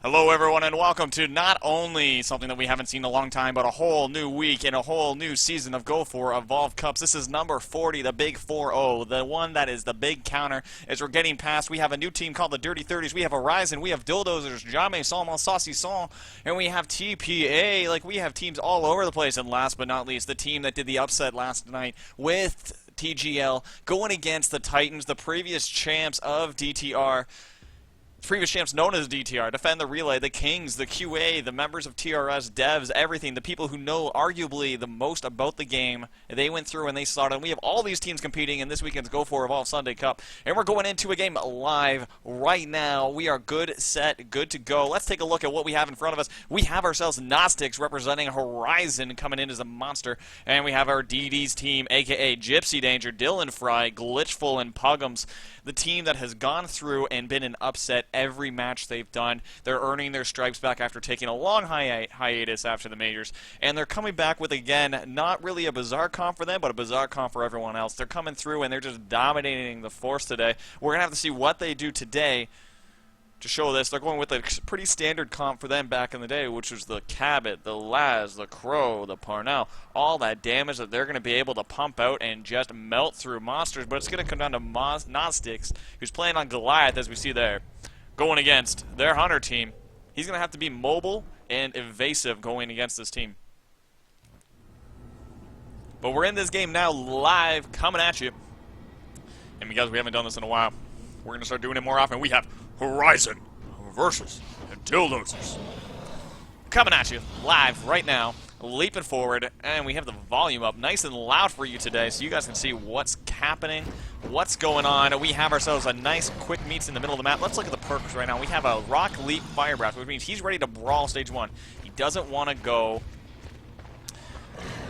Hello everyone and welcome to not only something that we haven't seen in a long time, but a whole new week and a whole new season of Go4Evolve Cups. This is number 40, the big 4-0, the one that is the big counter as we're getting past. We have a new team called the Dirty 30s, we have Horizon, we have DillDozers, Jame, Salmon, Saucy Song, and we have TPA. Like, we have teams all over the place, and last but not least, the team that did the upset last night with TGL going against the Titans, the previous champs of DTR. Previous champs known as DTR, Defend the Relay, the Kings, the QA, the members of TRS, devs, everything, the people who know arguably the most about the game. They went through and they started, and we have all these teams competing in this weekend's Go4Evolve Sunday Cup. And we're going into a game live right now. We are good, set, good to go. Let's take a look at what we have in front of us. We have ourselves Gnostics representing Horizon coming in as a monster. And we have our DD's team, aka Gypsy Danger, Dylan Fry, Glitchful, and Puggums. The team that has gone through and been an upset every match they've done. They're earning their stripes back after taking a long hiatus after the majors. And they're coming back with, again, not really a bizarre comp for them, but a bizarre comp for everyone else. They're coming through and they're just dominating the force today. We're going to have to see what they do today to show this. They're going with a pretty standard comp for them back in the day, which was the Cabot, the Laz, the Crow, the Parnell, all that damage that they're going to be able to pump out and just melt through monsters. But it's going to come down to Gnostics, who's playing on Goliath, as we see there, going against their Hunter team. He's going to have to be mobile and evasive going against this team. But we're in this game now live, coming at you. And because we haven't done this in a while, we're going to start doing it more often. We have Horizon versus DillDozers coming at you live right now, leaping forward, and we have the volume up nice and loud for you today so you guys can see what's happening, what's going on. We have ourselves a nice quick meets in the middle of the map. Let's look at the perks right now. We have a Rock Leap Fire Breath, which means he's ready to brawl stage 1. He doesn't want to go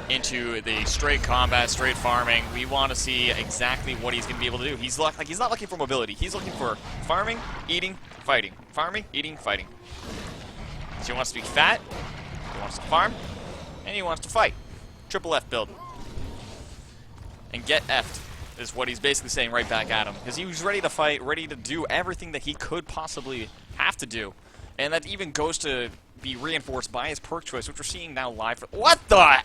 into the straight combat, straight farming. We want to see exactly what he's going to be able to do. He's not looking for mobility. He's looking for farming, eating, fighting. Farming, eating, fighting. So he wants to be fat, he wants to farm, and he wants to fight. Triple F build. And get F'd is what he's basically saying right back at him. Because he was ready to fight, ready to do everything that he could possibly have to do. And that even goes to be reinforced by his perk choice, which we're seeing now live. What the?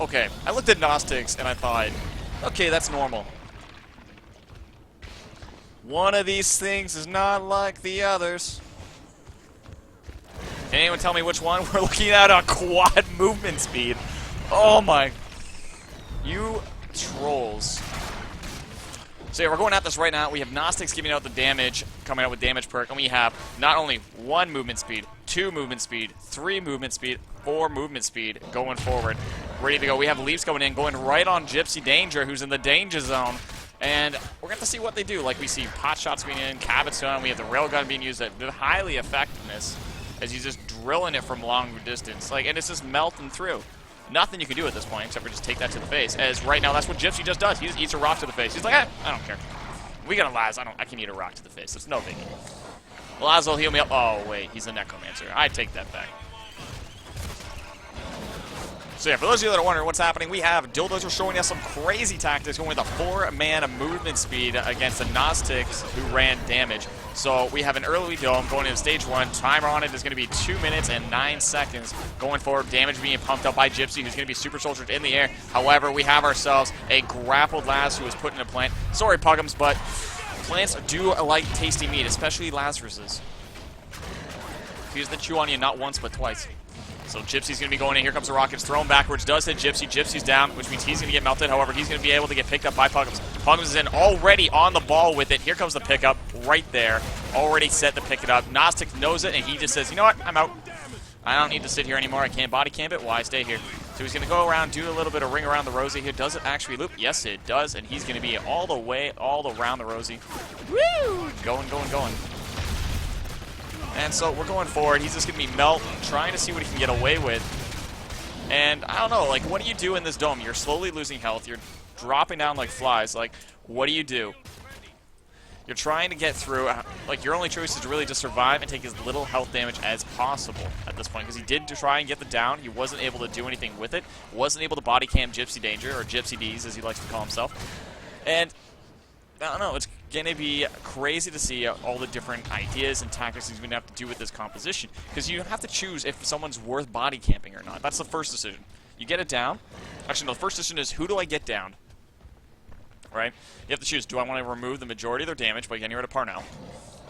Okay, I looked at Gnostics and I thought, okay, that's normal. One of these things is not like the others. Can anyone tell me which one? We're looking at a quad movement speed. Oh my. You trolls. So yeah, we're going at this right now. We have Gnostics giving out the damage, coming out with damage perk, and we have not only 1 movement speed, 2 movement speed, 3 movement speed, 4 movement speed going forward. Ready to go. We have leaps going in, going right on Gypsy Danger, who's in the danger zone. And we're going to see what they do. Like, we see pot shots being in, Cabot's on, we have the railgun being used at highly effectiveness as he's just drilling it from long distance. Like, and it's just melting through. Nothing you can do at this point except for just take that to the face. As right now, that's what Gypsy just does. He just eats a rock to the face. He's like, I don't care. We got a Laz. I can eat a rock to the face. It's no biggie. Laz will heal me up. Oh, wait. He's a Necromancer. I take that back. So yeah, for those of you that are wondering what's happening, we have DillDozers showing us some crazy tactics, going with a 4-man movement speed against the Gnostics who ran damage. So we have an early dome going into stage 1. Timer on it is going to be 2 minutes and 9 seconds. Going forward, damage being pumped up by Gypsy, who's going to be super soldiered in the air. However, we have ourselves a grappled Laz who is put in a plant. Sorry, Puggums, but plants do like tasty meat, especially Lazarus's. He's the chew on you not once but twice. So Gypsy's going to be going in. Here comes the rockets. Thrown backwards. Does hit Gypsy. Gypsy's down, which means he's going to get melted. However, he's going to be able to get picked up by Puggums. Puggums is in already on the ball with it. Here comes the pickup right there. Already set to pick it up. Gnostic knows it, and he just says, you know what? I'm out. I don't need to sit here anymore. I can't body camp it. Why stay here? So he's going to go around, do a little bit of ring around the Rosie here. Does it actually loop? Yes, it does. And he's going to be all the way, all around the Rosie. Woo! Going, going, going. And so we're going forward. He's just going to be melting, trying to see what he can get away with. And I don't know, like, what do you do in this dome? You're slowly losing health. You're dropping down like flies. Like, what do you do? You're trying to get through. Like, your only choice is to really just survive and take as little health damage as possible at this point. Because he did try and get the down. He wasn't able to do anything with it. Wasn't able to body cam Gypsy Danger, or Gypsy D's as he likes to call himself. And I don't know, it's going to be crazy to see all the different ideas and tactics he's going to have to do with this composition. Because you have to choose if someone's worth body camping or not. That's the first decision. You get it down. Actually, no, the first decision is who do I get down? Right? You have to choose, do I want to remove the majority of their damage by getting rid of Parnell?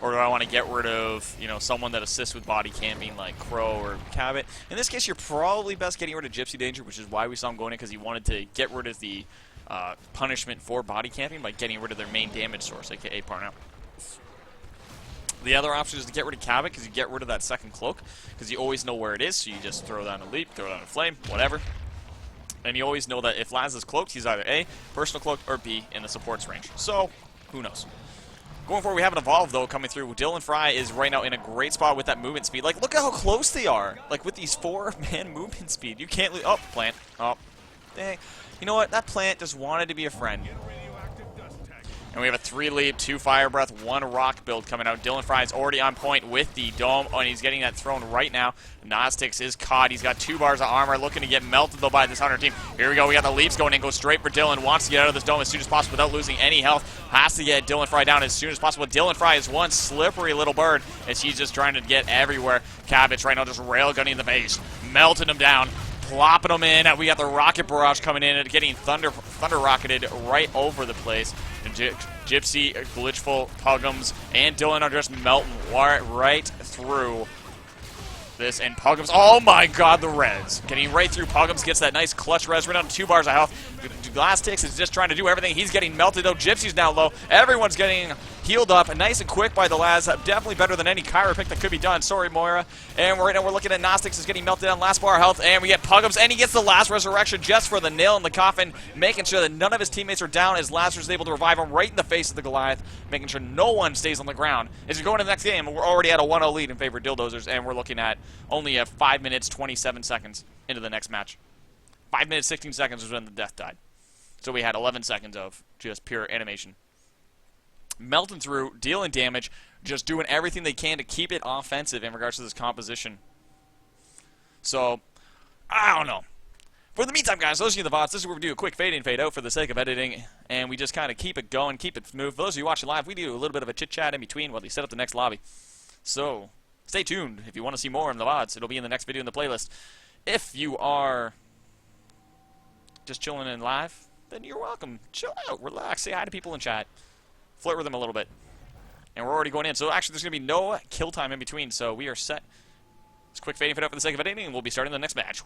Or do I want to get rid of, you know, someone that assists with body camping like Crow or Cabot? In this case, you're probably best getting rid of Gypsy Danger, which is why we saw him going in, because he wanted to get rid of the punishment for body camping by getting rid of their main damage source, aka Parnell. The other option is to get rid of Cabot, because you get rid of that second cloak, because you always know where it is, so you just throw down a leap, throw down a flame, whatever. And you always know that if Laz is cloaked, he's either A, personal cloak, or B, in the support's range. So, who knows? Going forward, we have an Evolve, though, coming through. Dylan Fry is right now in a great spot with that movement speed. Like, look at how close they are. Like, with these 4-man movement speed. You can't lose. Oh, plant. Oh, dang. You know what? That plant just wanted to be a friend. And we have a 3-leap, 2 fire breath, 1 rock build coming out. Dylan Fry is already on point with the dome, and he's getting that thrown right now. Gnostics is caught. He's got 2 bars of armor, looking to get melted, though, by this Hunter team. Here we go. We got the leaps going in. Goes straight for Dylan. Wants to get out of this dome as soon as possible without losing any health. Has to get Dylan Fry down as soon as possible. Dylan Fry is one slippery little bird as he's just trying to get everywhere. Cabbage right now just railgunning the base, melting him down. Plopping them in. We got the rocket barrage coming in and getting thunder rocketed right over the place. And Gypsy, Glitchful, Puggums, and Dylan are just melting right through this. And Puggums, oh my god, the res. Getting right through Puggums, gets that nice clutch res, right down to 2 bars of health. Glasstix is just trying to do everything. He's getting melted, though. Gypsy's now low. Everyone's getting healed up. Nice and quick by the Laz. Definitely better than any Kyra pick that could be done. Sorry, Moira. And right now we're looking at Gnostics is getting melted on last bar of health. And we get Puggums, and he gets the last resurrection just for the nail in the coffin, making sure that none of his teammates are down as Lazarus is able to revive him right in the face of the Goliath, making sure no one stays on the ground. As we go into the next game, we're already at a 1-0 lead in favor of DillDozers, and we're looking at only 5 minutes, 27 seconds into the next match. 5 minutes, 16 seconds was when the death died. So we had 11 seconds of just pure animation. Melting through, dealing damage, just doing everything they can to keep it offensive in regards to this composition. So, I don't know. For the meantime, guys, those of you in the VODs, this is where we do a quick fade in, fade out for the sake of editing, and we just kind of keep it going, keep it smooth. For those of you watching live, we do a little bit of a chit-chat in between while we set up the next lobby. So, stay tuned. If you want to see more in the VODs, it'll be in the next video in the playlist. If you are just chilling in live, then you're welcome. Chill out, relax, say hi to people in chat, flirt with them a little bit. And we're already going in. So actually there's going to be no kill time in between, so we are set. It's quick fading for the sake of editing, and we'll be starting the next match.